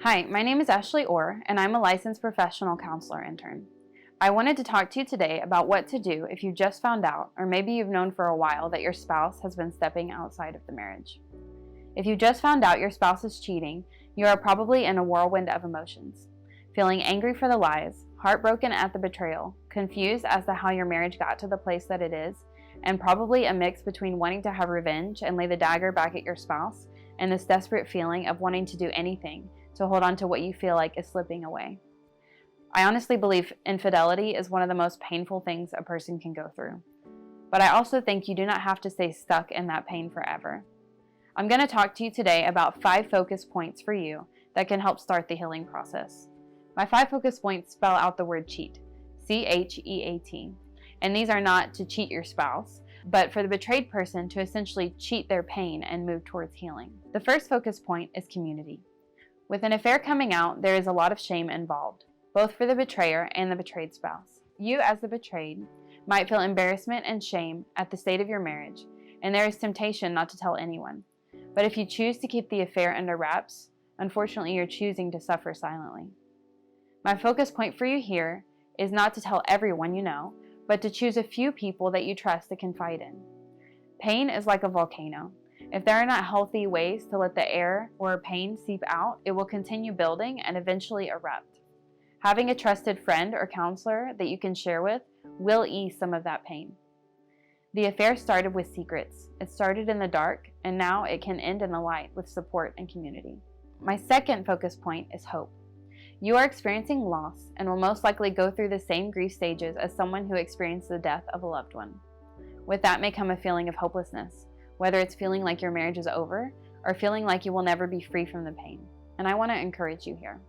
Hi, my name is Ashley Orr, and I'm a licensed professional counselor intern. I wanted to talk to you today about what to do if you just found out, or maybe you've known for a while, that your spouse has been stepping outside of the marriage. If you just found out your spouse is cheating, you are probably in a whirlwind of emotions. Feeling angry for the lies, heartbroken at the betrayal, confused as to how your marriage got to the place that it is, and probably a mix between wanting to have revenge and lay the dagger back at your spouse, and this desperate feeling of wanting to do anything to hold on to what you feel like is slipping away. I honestly believe infidelity is one of the most painful things a person can go through. But I also think you do not have to stay stuck in that pain forever. I'm going to talk to you today about 5 focus points for you that can help start the healing process. My 5 focus points spell out the word cheat, C-H-E-A-T. And these are not to cheat your spouse, but for the betrayed person to essentially cheat their pain and move towards healing. The first focus point is community. With an affair coming out, there is a lot of shame involved, both for the betrayer and the betrayed spouse. You, as the betrayed, might feel embarrassment and shame at the state of your marriage, and there is temptation not to tell anyone. But if you choose to keep the affair under wraps, unfortunately, you're choosing to suffer silently. My focus point for you here is not to tell everyone you know, but to choose a few people that you trust to confide in. Pain is like a volcano. If there are not healthy ways to let the air or pain seep out, it will continue building and eventually erupt. Having a trusted friend or counselor that you can share with will ease some of that pain. The affair started with secrets. It started in the dark, and now it can end in the light with support and community. My second focus point is hope. You are experiencing loss and will most likely go through the same grief stages as someone who experienced the death of a loved one. With that may come a feeling of hopelessness, whether it's feeling like your marriage is over or feeling like you will never be free from the pain. And I want to encourage you here.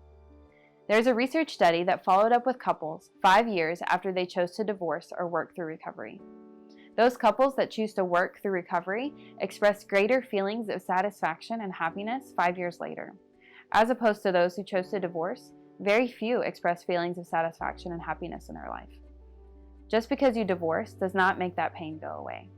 There's a research study that followed up with couples 5 years after they chose to divorce or work through recovery. Those couples that choose to work through recovery express greater feelings of satisfaction and happiness 5 years later. As opposed to those who chose to divorce, very few express feelings of satisfaction and happiness in their life. Just because you divorce does not make that pain go away.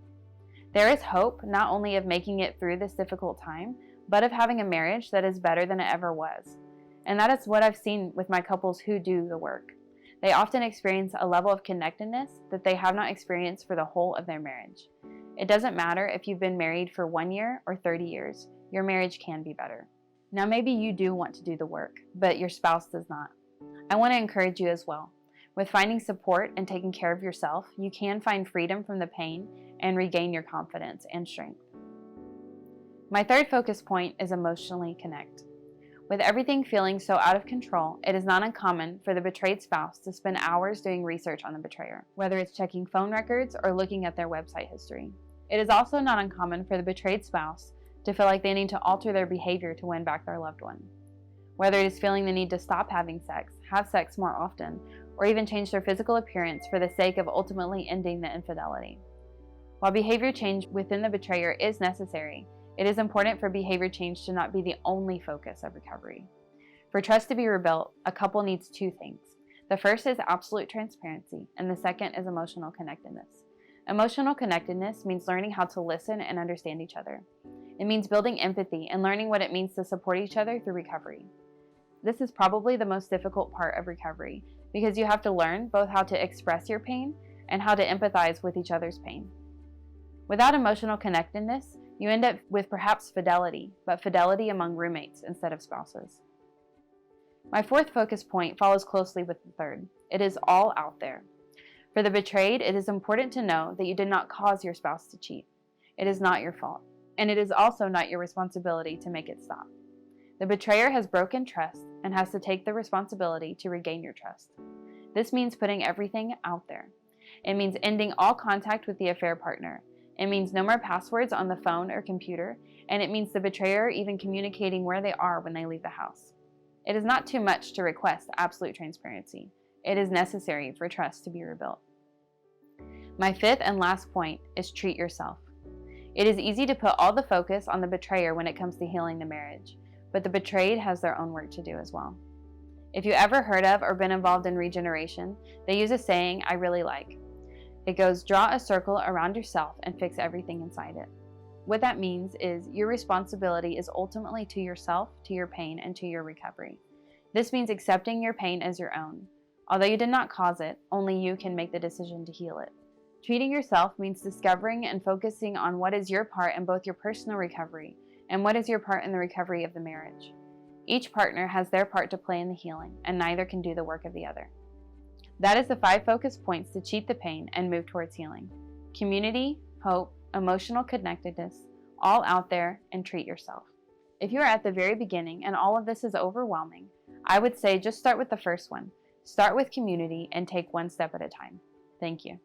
There is hope not only of making it through this difficult time, but of having a marriage that is better than it ever was. And that is what I've seen with my couples who do the work. They often experience a level of connectedness that they have not experienced for the whole of their marriage. It doesn't matter if you've been married for 1 year or 30 years, your marriage can be better. Now maybe you do want to do the work, but your spouse does not. I want to encourage you as well. With finding support and taking care of yourself, you can find freedom from the pain and regain your confidence and strength. My third focus point is emotionally connect. With everything feeling so out of control, it is not uncommon for the betrayed spouse to spend hours doing research on the betrayer, whether it's checking phone records or looking at their website history. It is also not uncommon for the betrayed spouse to feel like they need to alter their behavior to win back their loved one. Whether it is feeling the need to stop having sex, have sex more often, or even change their physical appearance for the sake of ultimately ending the infidelity. While behavior change within the betrayer is necessary, it is important for behavior change to not be the only focus of recovery. For trust to be rebuilt, a couple needs 2 things. The first is absolute transparency, and the second is emotional connectedness. Emotional connectedness means learning how to listen and understand each other. It means building empathy and learning what it means to support each other through recovery. This is probably the most difficult part of recovery because you have to learn both how to express your pain and how to empathize with each other's pain. Without emotional connectedness, you end up with perhaps fidelity, but fidelity among roommates instead of spouses. My fourth focus point follows closely with the third. It is all out there. For the betrayed, it is important to know that you did not cause your spouse to cheat. It is not your fault, and it is also not your responsibility to make it stop. The betrayer has broken trust and has to take the responsibility to regain your trust. This means putting everything out there. It means ending all contact with the affair partner. It means no more passwords on the phone or computer, and it means the betrayer even communicating where they are when they leave the house. It is not too much to request absolute transparency. It is necessary for trust to be rebuilt. My fifth and last point is treat yourself. It is easy to put all the focus on the betrayer when it comes to healing the marriage, but the betrayed has their own work to do as well. If you ever heard of or been involved in regeneration, they use a saying I really like. It goes, draw a circle around yourself and fix everything inside it. What that means is your responsibility is ultimately to yourself, to your pain, and to your recovery. This means accepting your pain as your own. Although you did not cause it, only you can make the decision to heal it. Treating yourself means discovering and focusing on what is your part in both your personal recovery and what is your part in the recovery of the marriage. Each partner has their part to play in the healing, and neither can do the work of the other. That is the 5 focus points to cheat the pain and move towards healing. Community, hope, emotional connectedness, all out there, and treat yourself. If you are at the very beginning and all of this is overwhelming, I would say just start with the first one. Start with community and take one step at a time. Thank you.